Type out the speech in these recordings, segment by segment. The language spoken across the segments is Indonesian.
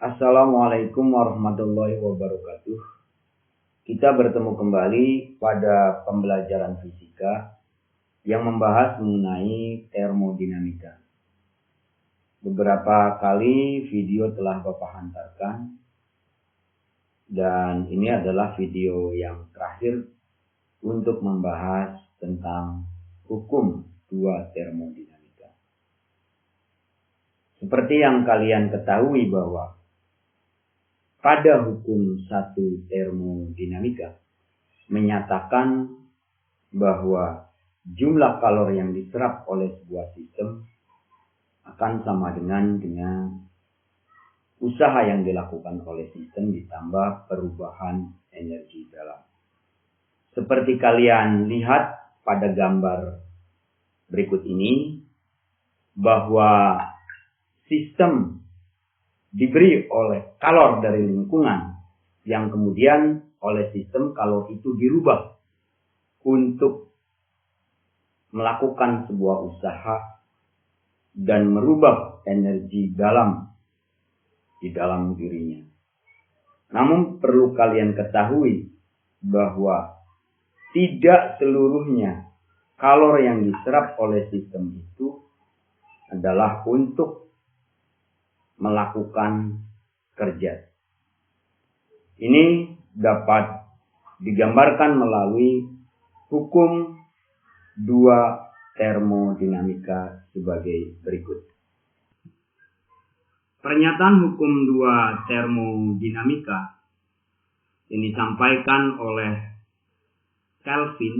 Assalamualaikum warahmatullahi wabarakatuh. Kita bertemu kembali pada pembelajaran fisika yang membahas mengenai termodinamika. Beberapa kali video telah Bapak hantarkan dan ini adalah video yang terakhir untuk membahas tentang hukum dua termodinamika. Seperti yang kalian ketahui bahwa pada hukum satu termodinamika menyatakan bahwa jumlah kalori yang diserap oleh sebuah sistem akan sama dengan usaha yang dilakukan oleh sistem ditambah perubahan energi dalam. Seperti kalian lihat pada gambar berikut ini bahwa sistem diberi oleh kalor dari lingkungan yang kemudian oleh sistem kalor itu dirubah untuk melakukan sebuah usaha dan merubah energi dalam di dalam dirinya. Namun perlu kalian ketahui bahwa tidak seluruhnya kalor yang diserap oleh sistem itu adalah untuk melakukan kerja. Ini dapat digambarkan melalui hukum dua termodinamika sebagai berikut. Pernyataan hukum dua termodinamika ini disampaikan oleh Kelvin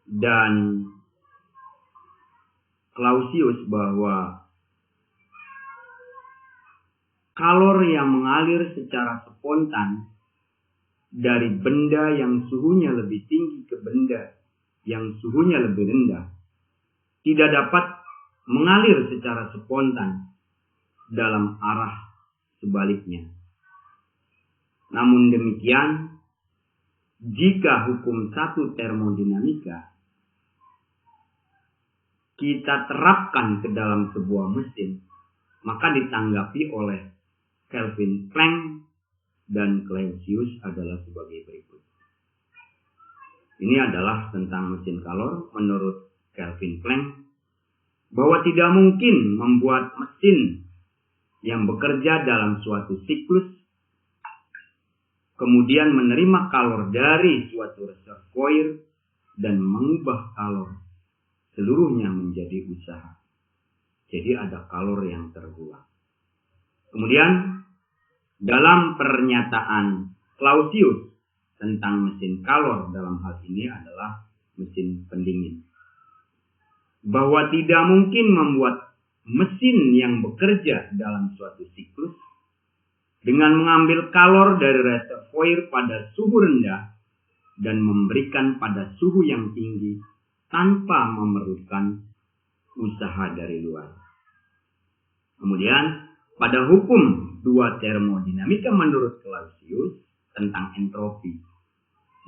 dan Clausius bahwa kalor yang mengalir secara spontan dari benda yang suhunya lebih tinggi ke benda yang suhunya lebih rendah tidak dapat mengalir secara spontan dalam arah sebaliknya. Namun demikian, jika hukum satu termodinamika kita terapkan ke dalam sebuah mesin, maka ditanggapi oleh Kelvin Planck dan Clausius adalah sebagai berikut. Ini adalah tentang mesin kalor menurut Kelvin Planck, bahwa tidak mungkin membuat mesin yang bekerja dalam suatu siklus kemudian menerima kalor dari suatu reservoir dan mengubah kalor seluruhnya menjadi usaha. Jadi ada kalor yang terbuang. Kemudian dalam pernyataan Clausius tentang mesin kalor dalam hal ini adalah mesin pendingin, bahwa tidak mungkin membuat mesin yang bekerja dalam suatu siklus dengan mengambil kalor dari reservoir pada suhu rendah dan memberikan pada suhu yang tinggi tanpa memerlukan usaha dari luar. Kemudian pada hukum dua termodinamika menurut Clausius tentang entropi,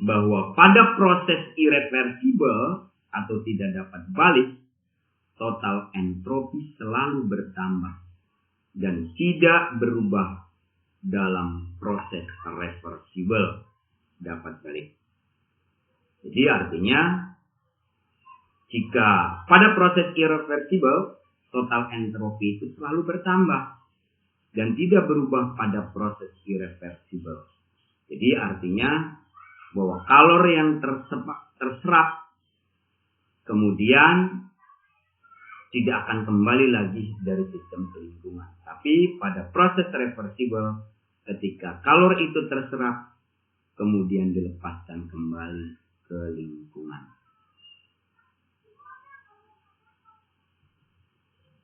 bahwa pada proses irreversibel atau tidak dapat balik, total entropi selalu bertambah dan tidak berubah dalam proses reversibel dapat balik. Jadi artinya jika pada proses irreversibel total entropi itu selalu bertambah dan tidak berubah pada proses irreversibel. Jadi artinya bahwa kalor yang terserap kemudian tidak akan kembali lagi dari sistem ke lingkungan. Tapi pada proses reversibel ketika kalor itu terserap kemudian dilepaskan kembali ke lingkungan.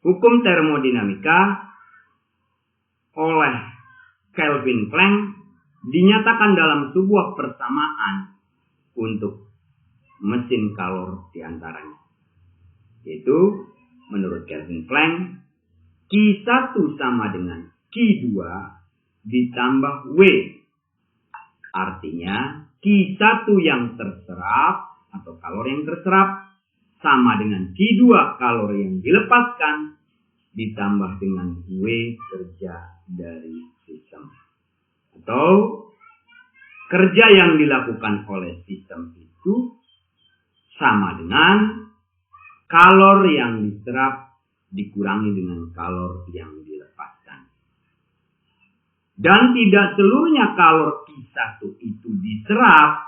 Hukum termodinamika oleh Kelvin Planck dinyatakan dalam sebuah persamaan untuk mesin kalor diantaranya. Yaitu menurut Kelvin Planck, Q1 sama dengan Q2 ditambah W. Artinya Q1 yang terserap atau kalori yang terserap sama dengan Q2 kalori yang dilepaskan ditambah dengan W kerja dari sistem. Atau kerja yang dilakukan oleh sistem itu sama dengan kalor yang diserap dikurangi dengan kalor yang dilepaskan. Dan tidak seluruhnya kalor Q1 itu diserap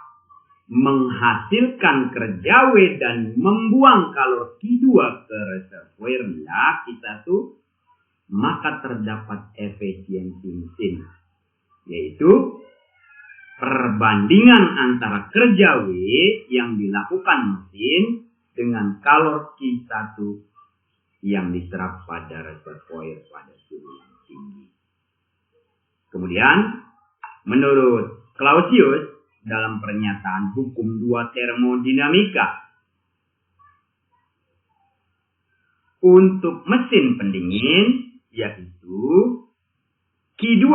menghasilkan kerja W dan membuang kalor Q2 ke reservoir rendah Q1, maka terdapat efisiensi mesin, yaitu perbandingan antara kerja W yang dilakukan mesin dengan kalor Q1 yang diserap pada reservoir pada suhu yang tinggi. Kemudian, menurut Clausius dalam pernyataan hukum 2 termodinamika, untuk mesin pendingin yaitu Q2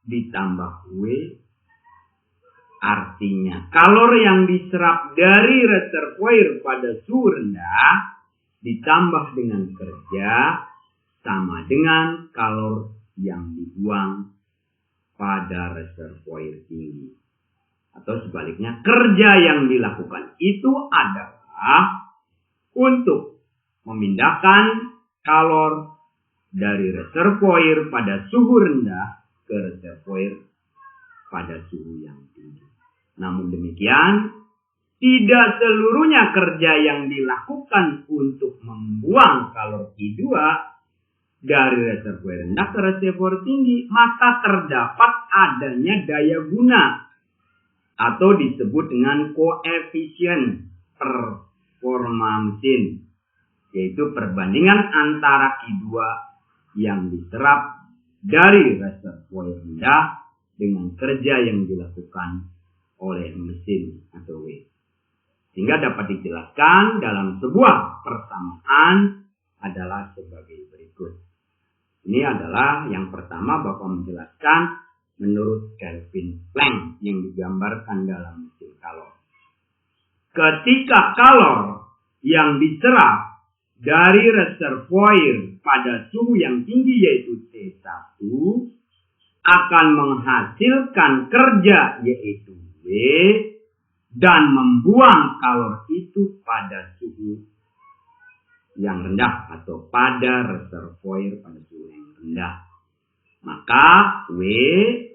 ditambah W, artinya kalor yang diserap dari reservoir pada suhu rendah ditambah dengan kerja sama dengan kalor yang dibuang pada reservoir tinggi. Atau sebaliknya, kerja yang dilakukan itu adalah untuk memindahkan kalor dari reservoir pada suhu rendah ke reservoir pada suhu yang tinggi. Namun demikian, tidak seluruhnya kerja yang dilakukan untuk membuang kalor Q2 dari reservoir rendah ke reservoir tinggi, maka terdapat adanya daya guna atau disebut dengan koefisien performa mesin, yaitu perbandingan antara Q2 yang diserap dari reservoir rendah dengan kerja yang dilakukan oleh mesin atau W. Sehingga dapat dijelaskan dalam sebuah persamaan adalah sebagai berikut. Ini adalah yang pertama Bapak menjelaskan menurut Kelvin Planck yang digambarkan dalam mesin kalor. Ketika kalor yang diserap dari reservoir pada suhu yang tinggi yaitu T1 akan menghasilkan kerja yaitu W dan membuang kalor itu pada suhu yang rendah atau pada reservoir pada suhu yang rendah. Maka W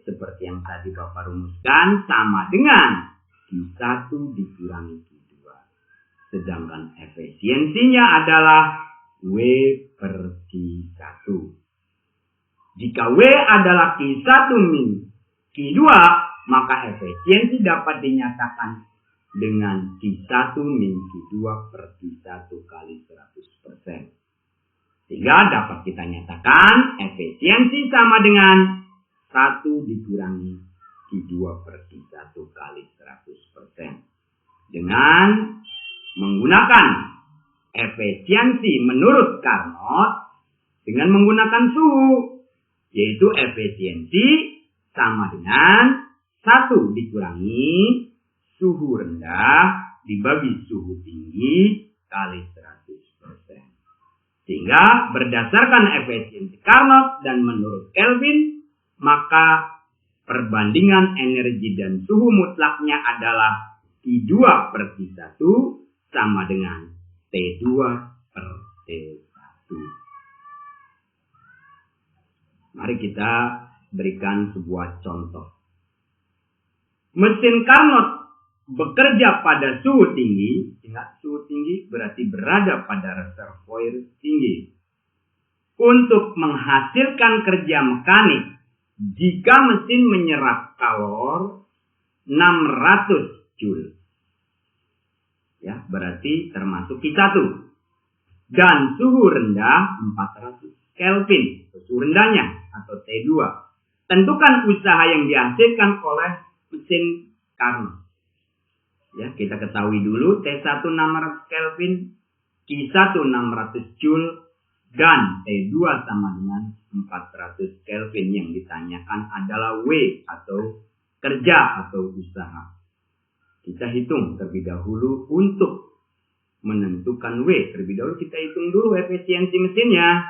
seperti yang tadi Bapak rumuskan sama dengan Q1 dikurangi Q2. Sedangkan efisiensinya adalah W per Q1. Jika W adalah Q1 min Q2, maka efisiensi dapat dinyatakan dengan Q1 min Q2 per Q1 kali 100%. Sehingga dapat kita nyatakan efisiensi sama dengan 1 dikurangi Q2 per Q1 kali 100%. Dengan menggunakan efisiensi menurut Carnot dengan menggunakan suhu, yaitu efisiensi sama dengan 1 dikurangi suhu rendah dibagi suhu tinggi kali 100%. Sehingga berdasarkan efisiensi Carnot dan menurut Kelvin, maka perbandingan energi dan suhu mutlaknya adalah T2 per T1 sama dengan T2 per T1. Mari kita berikan sebuah contoh. Mesin Carnot bekerja pada suhu tinggi, ingat suhu tinggi berarti berada pada reservoir tinggi, untuk menghasilkan kerja mekanik jika mesin menyerap kalor 600 Joule. Ya, berarti termasuk Q1. Dan suhu rendah 400 Kelvin, suhu rendahnya atau T2. Tentukan usaha yang dihasilkan oleh mesin Carnot. Ya, kita ketahui dulu T1 600 Kelvin, Q1 600 Joule, dan T2 sama dengan 400 Kelvin. Yang ditanyakan adalah W atau kerja atau usaha. Kita hitung terlebih dahulu untuk menentukan W. Terlebih dahulu kita hitung dulu efisiensi mesinnya.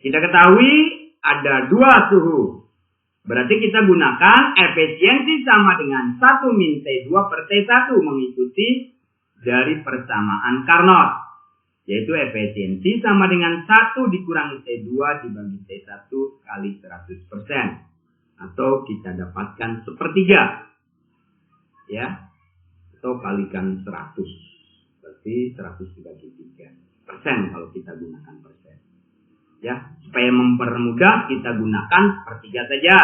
Kita ketahui ada 2 suhu. Berarti kita gunakan efisiensi sama dengan 1 min T2 per T1 mengikuti dari persamaan Carnot. Yaitu efisiensi sama dengan 1 dikurangi T2 dibagi T1 kali 100%. Atau kita dapatkan sepertiga. Ya. Atau kalikan 100. Berarti 100 dibagi 3% kalau kita gunakan persen. Ya, supaya mempermudah kita gunakan sepertiga saja,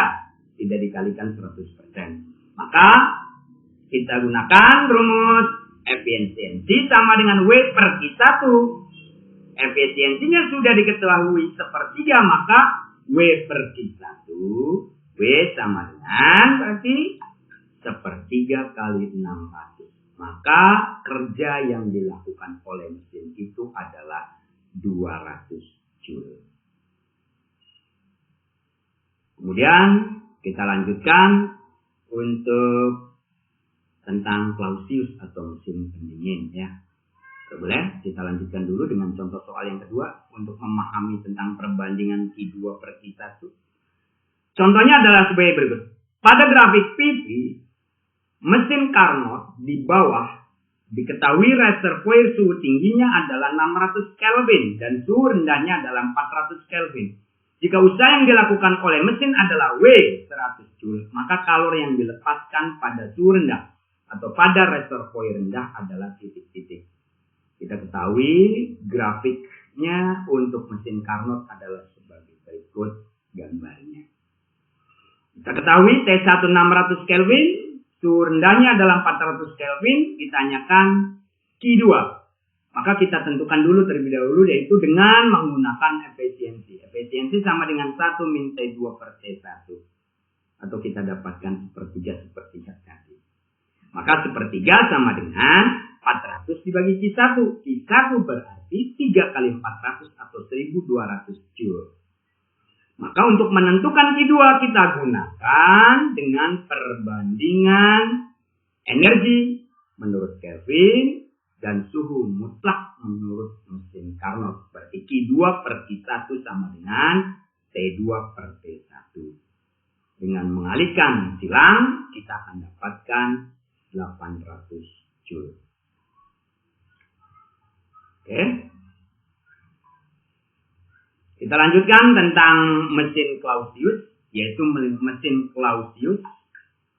tidak dikalikan 100%. Maka kita gunakan rumus efisiensi sama dengan W per Q1. Efisiensinya sudah diketahui sepertiga, maka W per Q1 W sama dengan berarti sepertiga kali 600. Maka kerja yang dilakukan oleh mesin itu adalah 200 Joule. Kemudian kita lanjutkan untuk tentang Clausius atau mesin pendingin ya. Boleh kita lanjutkan dulu dengan contoh soal yang kedua untuk memahami tentang perbandingan Q2 per Q1. Contohnya adalah sebagai berikut. Pada grafik PV, mesin Carnot di bawah diketahui reservoir suhu tingginya adalah 600 Kelvin dan suhu rendahnya adalah 400 Kelvin. Jika usaha yang dilakukan oleh mesin adalah W 100 Joule, maka kalor yang dilepaskan pada suhu rendah atau pada reservoir rendah adalah titik-titik. Kita ketahui grafiknya untuk mesin Carnot adalah sebagai berikut gambarnya. Kita ketahui T1 600 Kelvin, suhu rendahnya adalah 400 Kelvin, ditanyakan Q2. Maka kita tentukan dulu terlebih dahulu yaitu dengan menggunakan efisiensi. Efisiensi sama dengan 1 min T2 per T1. Atau kita dapatkan sepertiga tadi. Maka sepertiga sama dengan 400 dibagi Q1. Q1 berarti 3 kali 400 atau 1200 Joule. Maka untuk menentukan Q2 kita gunakan dengan perbandingan energi menurut Kelvin dan suhu mutlak menurut mesin Carnot. Berarti Q2 per Q1 sama dengan T2 per T1. Dengan mengalihkan silang kita akan dapatkan 800 Joule. Oke. Kita lanjutkan tentang mesin Clausius, yaitu mesin Clausius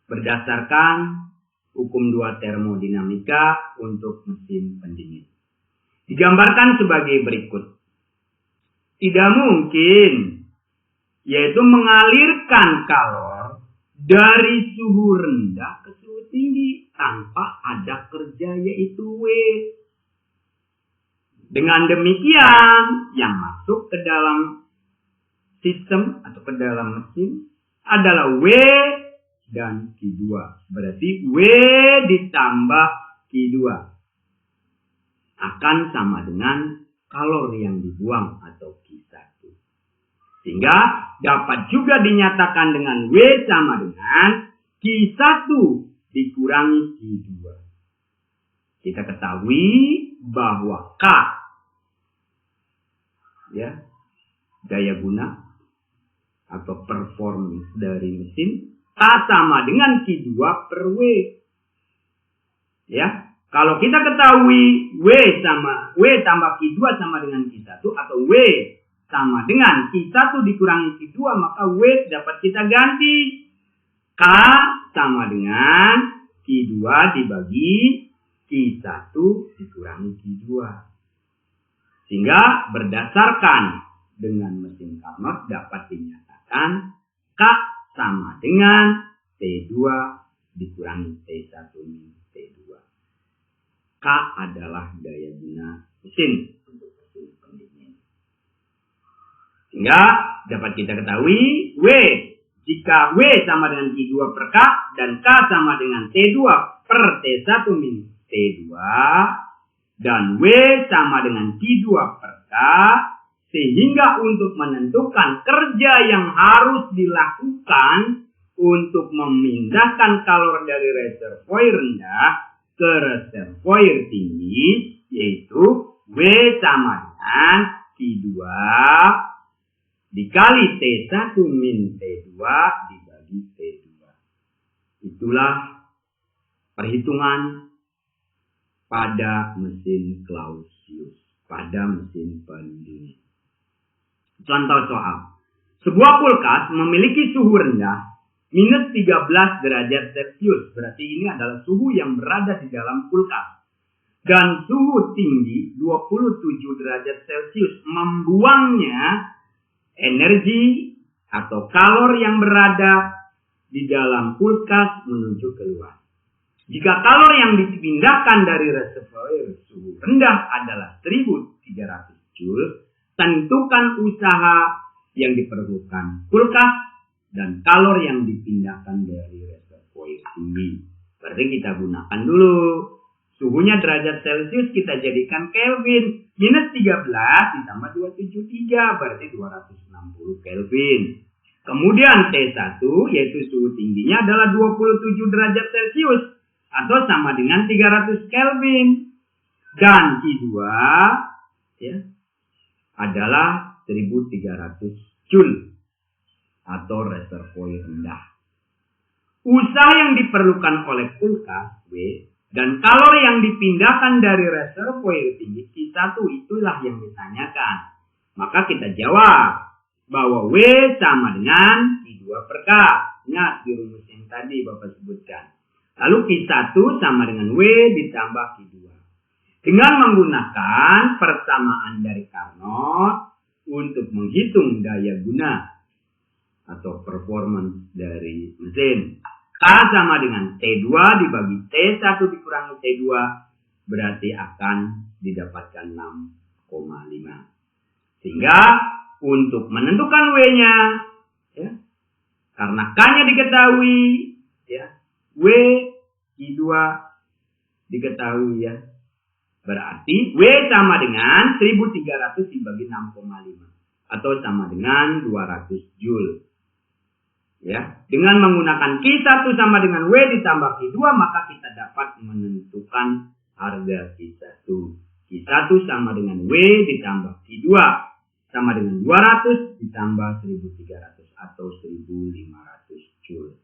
berdasarkan hukum 2 termodinamika untuk mesin pendingin. Digambarkan sebagai berikut. Tidak mungkin, yaitu mengalirkan kalor dari suhu rendah ke suhu tinggi tanpa ada kerja yaitu W. Dengan demikian, yang masuk ke dalam sistem atau ke dalam mesin adalah W dan Q2. Berarti W ditambah Q2 akan sama dengan kalor yang dibuang atau Q1. Sehingga dapat juga dinyatakan dengan W sama dengan Q1 dikurangi Q2. Kita ketahui bahwa K ya, daya guna atau performance dari mesin K sama dengan Q2 per W. Ya, kalau kita ketahui W tambah Q2 sama dengan Q1 atau W sama dengan Q1 dikurangi Q2, maka W dapat kita ganti K sama dengan Q2 dibagi Q1 dikurangi Q2. Sehingga berdasarkan dengan mesin Carnot dapat dinyatakan K sama dengan T2 dikurangi T1 min T2. K adalah daya guna mesin untuk mesin pendingin. Sehingga dapat kita ketahui W. Jika W sama dengan Q2 per K dan K sama dengan T2 per T1 min T2 dan W sama dengan Q2 per K, sehingga untuk menentukan kerja yang harus dilakukan untuk memindahkan kalor dari reservoir rendah ke reservoir tinggi, yaitu W sama dengan Q2 dikali T1 min T2 dibagi T2. Itulah perhitungan pada mesin Clausius, pada mesin pendingin. Contoh soal. Sebuah kulkas memiliki suhu rendah minus 13 derajat Celcius. Berarti ini adalah suhu yang berada di dalam kulkas. Dan suhu tinggi 27 derajat Celcius membuangnya energi atau kalor yang berada di dalam kulkas menuju keluar. Jika kalor yang dipindahkan dari reservoir suhu rendah adalah 1300 Joule, tentukan usaha yang diperlukan kulkas dan kalor yang dipindahkan dari reservoir tinggi. Berarti kita gunakan dulu. Suhunya derajat Celcius kita jadikan Kelvin. Minus 13 ditambah 273 berarti 260 Kelvin. Kemudian T1 yaitu suhu tingginya adalah 27 derajat Celcius atau sama dengan 300 Kelvin. Dan Q2 ya, adalah 1300 Joule atau reservoir rendah. Usaha yang diperlukan oleh kulkas W dan kalor yang dipindahkan dari reservoir tinggi Q1 itulah yang ditanyakan. Maka kita jawab bahwa W sama dengan Q2 per K. Ingat di rumus yang tadi Bapak sebutkan. Lalu Q1 sama dengan W ditambah Q2. Dengan menggunakan persamaan dari Carnot untuk menghitung daya guna atau performance dari mesin. K sama dengan T2 dibagi T1 dikurangi T2 berarti akan didapatkan 6,5. Sehingga untuk menentukan W-nya, ya, karena K-nya diketahui, ya, W I2 diketahui, ya, berarti W sama dengan 1300 dibagi 6,5 atau sama dengan 200 Joule. Ya, dengan menggunakan Q1 sama dengan W ditambah Q2 maka kita dapat menentukan harga Q1. Q1 sama dengan W ditambah Q2 sama dengan 200 ditambah 1300 atau 1500 Joule.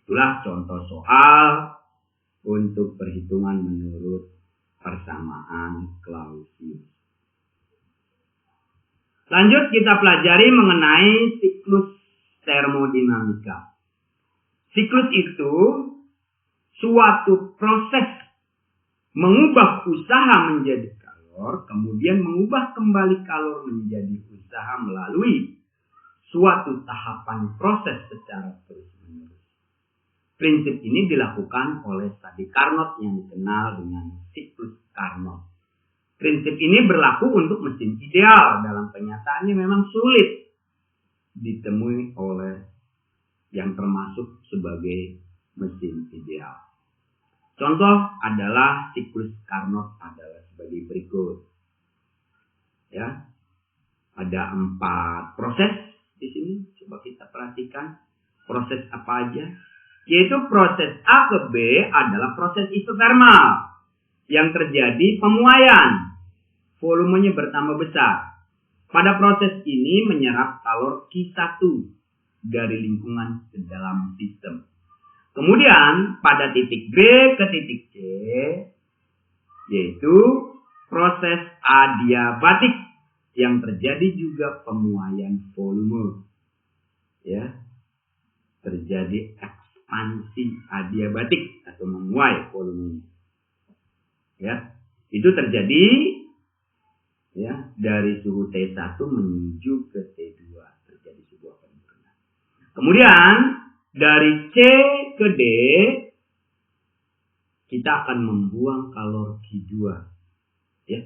Itulah contoh soal untuk perhitungan menurut persamaan Clausius. Lanjut kita pelajari mengenai siklus termodinamika. Siklus itu suatu proses mengubah usaha menjadi kalor, kemudian mengubah kembali kalor menjadi usaha melalui suatu tahapan proses secara terus-menerus. Prinsip ini dilakukan oleh studi Carnot yang dikenal dengan siklus Carnot. Prinsip ini berlaku untuk mesin ideal. Dalam kenyataannya memang sulit ditemui oleh yang termasuk sebagai mesin ideal. Contoh adalah siklus Carnot adalah sebagai berikut. Ya, ada 4 proses di sini. Coba kita perhatikan proses apa aja. Yaitu proses A ke B adalah proses isotermal yang terjadi pemuaian. Volumenya bertambah besar. Pada proses ini menyerap kalor Q1 dari lingkungan ke dalam sistem. Kemudian pada titik B ke titik C yaitu proses adiabatik yang terjadi juga pemuaian volume. Ya. Terjadi ekspansi adiabatik atau memuai volumenya. Ya. Itu terjadi ya, dari suhu T1 menuju ke T2 terjadi sebuah penurunan. Kemudian dari C ke D kita akan membuang kalor Q2 ya,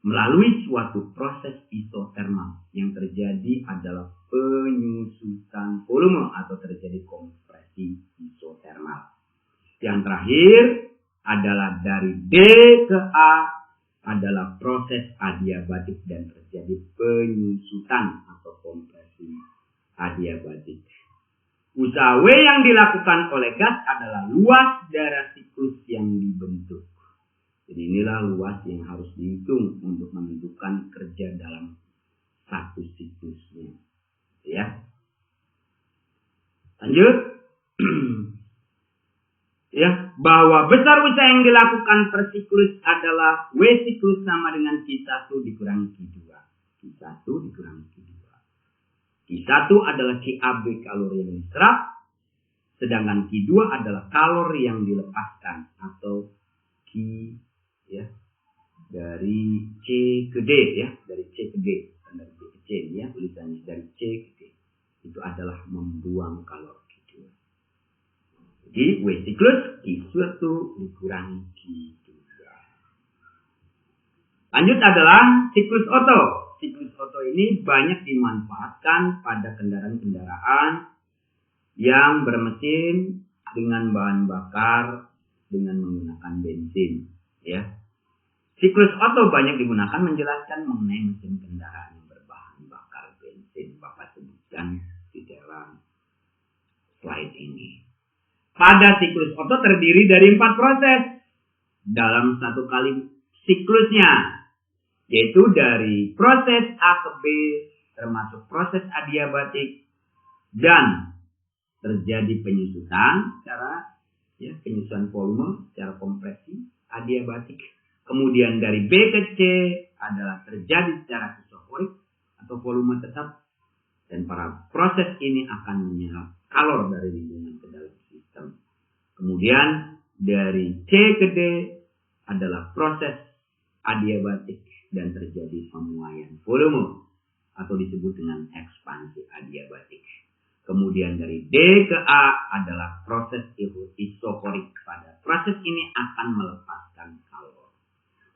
melalui suatu proses isotermal. Yang terjadi adalah penyusutan volume atau terjadi kompresi isotermal. Yang terakhir adalah dari D ke A adalah proses adiabatik dan terjadi penyusutan atau kompresi adiabatik. Usaha W yang dilakukan oleh gas adalah luas darah siklus yang dibentuk. Jadi inilah luas yang harus dihitung untuk menentukan kerja dalam satu siklusnya. Ya. Lanjut. Ya, bahwa besar usaha yang dilakukan per siklus adalah W siklus sama dengan Q1 dikurangi Q2. Q1 dikurangi Q2. Q1 adalah QAB kalori yang diserap, sedangkan Q2 adalah kalori yang dilepaskan atau Q ya dari C ke D ya, dari C ke D, bukan dari D ke C ya, tulisannya dari C ke D. Itu adalah membuang kalori. Jadi W siklus Q1 dikurangi Q2. Lanjut adalah siklus Otto. Siklus Otto ini banyak dimanfaatkan pada kendaraan-kendaraan yang bermesin dengan bahan bakar dengan menggunakan bensin. Ya. Siklus Otto banyak digunakan menjelaskan mengenai mesin kendaraan yang berbahan bakar bensin. Bapak sebutkan di dalam slide ini. Pada siklus Otto terdiri dari 4 proses dalam satu kali siklusnya, yaitu dari proses A ke B termasuk proses adiabatik dan terjadi penyusutan secara penyusutan volume secara kompresi adiabatik. Kemudian dari B ke C adalah terjadi secara isokorik atau volume tetap, dan para proses ini akan menyerap kalor dari lingkungan ke dalam sistem. Kemudian dari C ke D adalah proses adiabatik dan terjadi pemuaian volume atau disebut dengan ekspansi adiabatik. Kemudian dari D ke A adalah proses isokorik. Pada proses ini akan melepaskan kalor.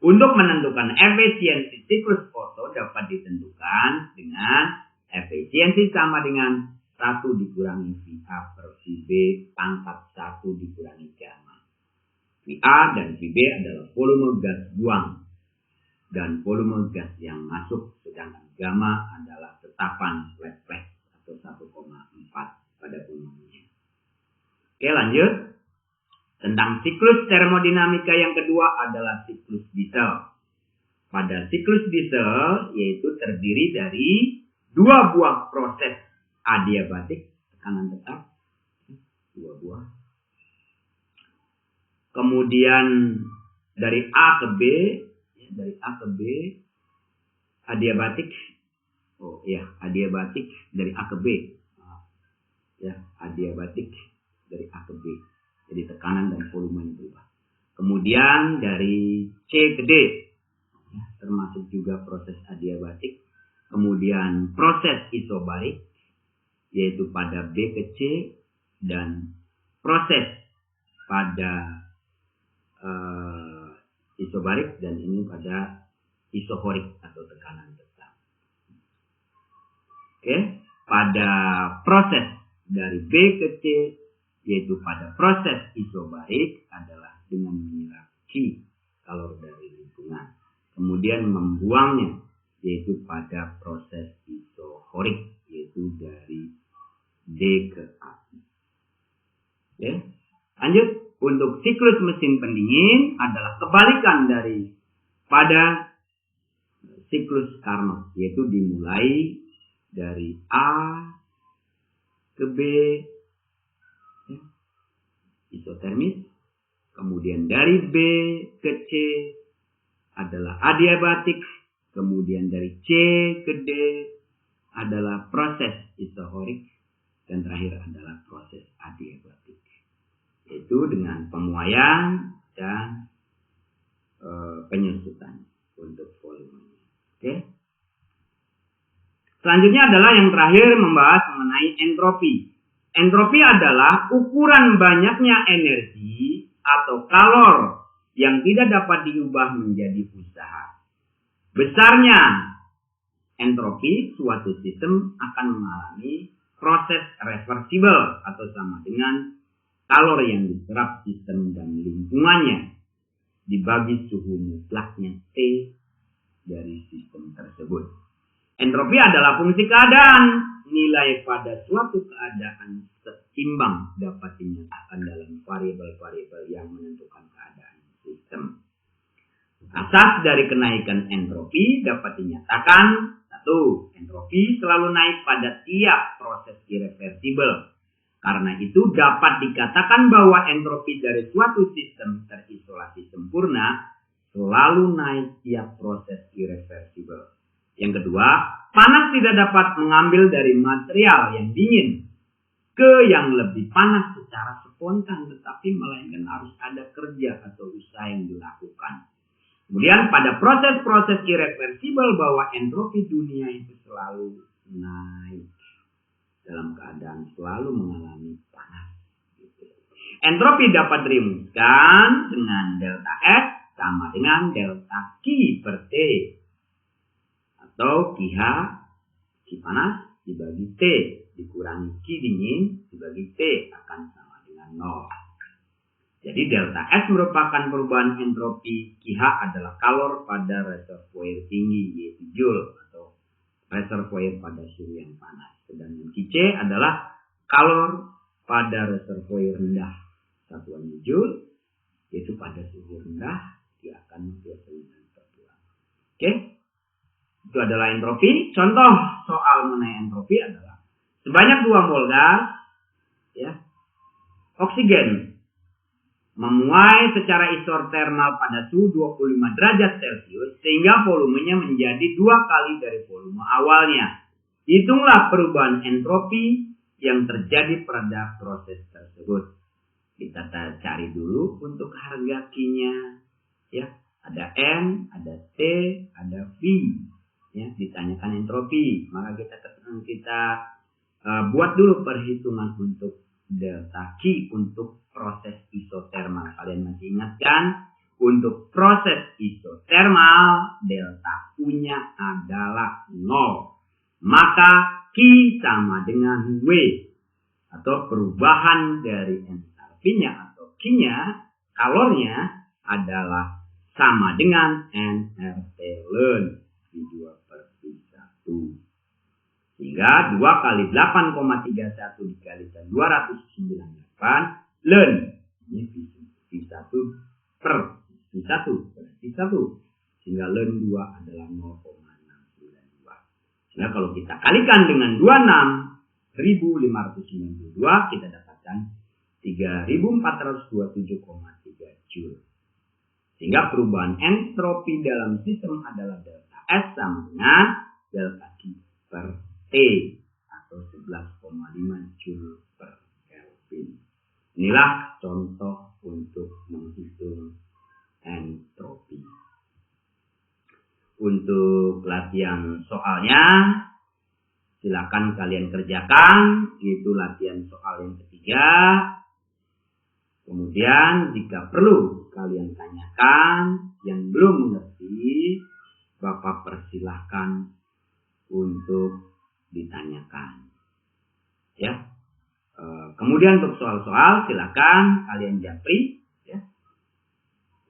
Untuk menentukan efisiensi siklus Otto dapat ditentukan dengan efisiensi sama dengan 1 dikurangi VA per VB pangkat 1 dikurangi gamma. VA dan VB adalah volume gas buang dan volume gas yang masuk, sedangkan gamma adalah tetapan flat atau 1,4 pada umumnya. Oke, lanjut. Tentang siklus termodinamika yang kedua adalah siklus Diesel. Pada siklus Diesel yaitu terdiri dari 2 buah proses adiabatik, tekanan tetap, 2 buah. Kemudian dari A ke B, adiabatik, adiabatik dari A ke B, adiabatik dari A ke B. Jadi tekanan dan volume berubah. Kemudian dari C ke D, termasuk juga proses adiabatik. Kemudian proses isobarik, yaitu pada B ke C, dan proses pada isobarik, dan ini pada isokorik atau tekanan tetap. Oke, pada proses dari B ke C, yaitu pada proses isobarik adalah dengan menyerap Q kalor dari lingkungan. Kemudian membuangnya yaitu pada proses isokorik, yaitu dari D ke A. Oke. Lanjut, untuk siklus mesin pendingin adalah kebalikan dari pada siklus Carnot, yaitu dimulai dari A ke B isotermis, kemudian dari B ke C adalah adiabatik, kemudian dari C ke D adalah proses isokorik, dan terakhir adalah proses adiabatik, yaitu dengan pemuaian dan penyusutan untuk volumenya. Oke. Selanjutnya adalah yang terakhir membahas mengenai entropi. Entropi adalah ukuran banyaknya energi atau kalor yang tidak dapat diubah menjadi usaha. Besarnya entropi suatu sistem akan mengalami proses reversibel atau sama dengan kalor yang diserap sistem dan lingkungannya dibagi suhu mutlaknya T dari sistem tersebut. Entropi adalah fungsi keadaan. Nilai pada suatu keadaan seimbang dapat dinyatakan dalam variabel-variabel yang menentukan keadaan sistem. Asas dari kenaikan entropi dapat dinyatakan: 1. Entropi selalu naik pada tiap proses irreversibel. Karena itu dapat dikatakan bahwa entropi dari suatu sistem terisolasi sempurna selalu naik tiap proses irreversibel. Yang kedua, panas tidak dapat mengambil dari material yang dingin ke yang lebih panas secara spontan, tetapi melainkan harus ada kerja atau usaha yang dilakukan. Kemudian pada proses-proses irreversibel bahwa entropi dunia itu selalu naik dalam keadaan selalu mengalami panas. Entropi dapat dirumuskan dengan delta S sama dengan delta Q per T. Atau QH, Q panas dibagi T, dikurangi Q dingin dibagi T akan sama dengan 0. Jadi delta S merupakan perubahan entropi, QH adalah kalor pada reservoir tinggi yaitu Joule atau reservoir pada suhu yang panas. Sedangkan QC adalah kalor pada reservoir rendah, satuannya Joule, yaitu pada suhu rendah dia akan biasanya terbuang. Oke, itu adalah entropi. Contoh soal mengenai entropi adalah sebanyak 2 mol gas, ya, oksigen memuai secara isotermal pada suhu 25 derajat Celcius sehingga volumenya menjadi 2 kali dari volume awalnya. Hitunglah perubahan entropi yang terjadi pada proses tersebut. Kita cari dulu untuk harga Q-nya. Ya, ada N, ada T, ada V. Ya, ditanyakan entropi. Maka kita buat dulu perhitungan untuk delta Q untuk proses isotermal. Kalian masih ingat kan? Untuk proses isotermal, delta U-nya adalah 0. Maka Q sama dengan W. Atau perubahan dari entalpinya atau Q-nya, kalornya adalah sama dengan nRT ln. I2 per I1. Sehingga 2 kali 8,31 dikalikan 298 ln. Ini V1 per V1 berarti 1. Sehingga ln 2 adalah 0,692. Sehingga kalau kita kalikan dengan 26.592 kita dapatkan 3.427,3 Joule. Sehingga perubahan entropi dalam sistem adalah delta S sama dengan delta Q per T atau 11,5 Joule per Kelvin. Inilah contoh untuk menghitung entropi. Untuk latihan soalnya, silakan kalian kerjakan. Itu latihan soal yang ketiga. Kemudian jika perlu kalian tanyakan yang belum mengerti, Bapak persilahkan untuk ditanyakan. Ya. Kemudian untuk soal-soal silakan kalian japri, ya.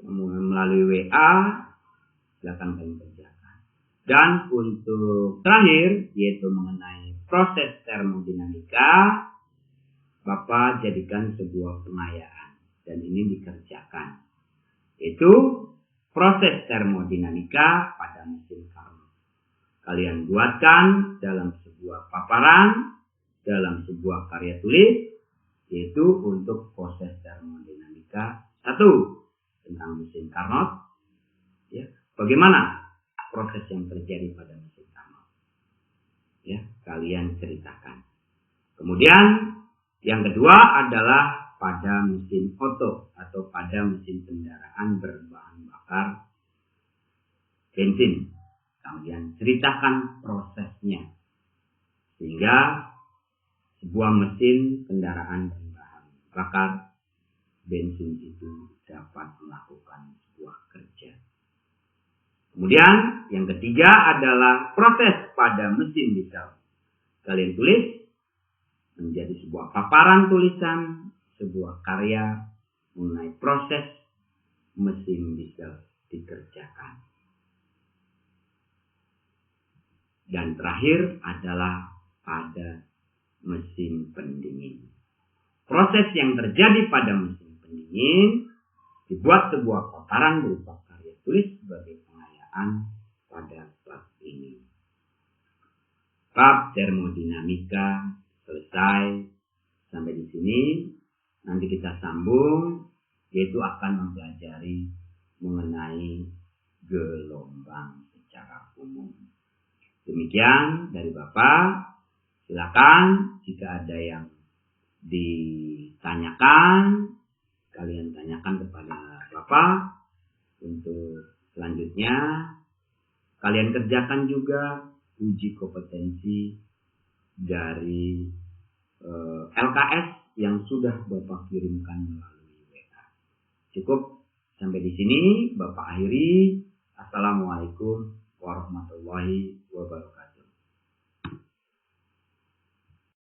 Melalui WA silakan kalian kerjakan. Dan untuk terakhir yaitu mengenai proses termodinamika, Bapak jadikan sebuah pengayaan dan ini dikerjakan. Itu proses termodinamika pada mesin Carnot. Kalian buatkan dalam sebuah paparan, dalam sebuah karya tulis, yaitu untuk proses termodinamika 1 tentang mesin Carnot. Ya, bagaimana proses yang terjadi pada mesin Carnot? Ya, kalian ceritakan. Kemudian yang kedua adalah pada mesin Otto atau pada mesin kendaraan berbahan bakar bensin. Kalian ceritakan prosesnya sehingga sebuah mesin kendaraan berbahan bakar bensin itu dapat melakukan sebuah kerja. Kemudian yang ketiga adalah proses pada mesin diesel. Kalian tulis menjadi sebuah paparan tulisan, sebuah karya mengenai proses mesin diesel dikerjakan. Dan terakhir adalah pada mesin pendingin. Proses yang terjadi pada mesin pendingin dibuat sebuah paparan berupa karya tulis sebagai pengayaan pada kelas ini. Bab termodinamika selesai. Sampai di sini. Nanti kita sambung, yaitu akan mempelajari mengenai gelombang secara umum. Demikian dari Bapak. Silakan jika ada yang ditanyakan, kalian tanyakan kepada Bapak. Untuk selanjutnya, kalian kerjakan juga uji kompetensi dari LKS yang sudah Bapak kirimkan melalui WA. Cukup sampai di sini Bapak akhiri. Assalamualaikum warahmatullahi wabarakatuh.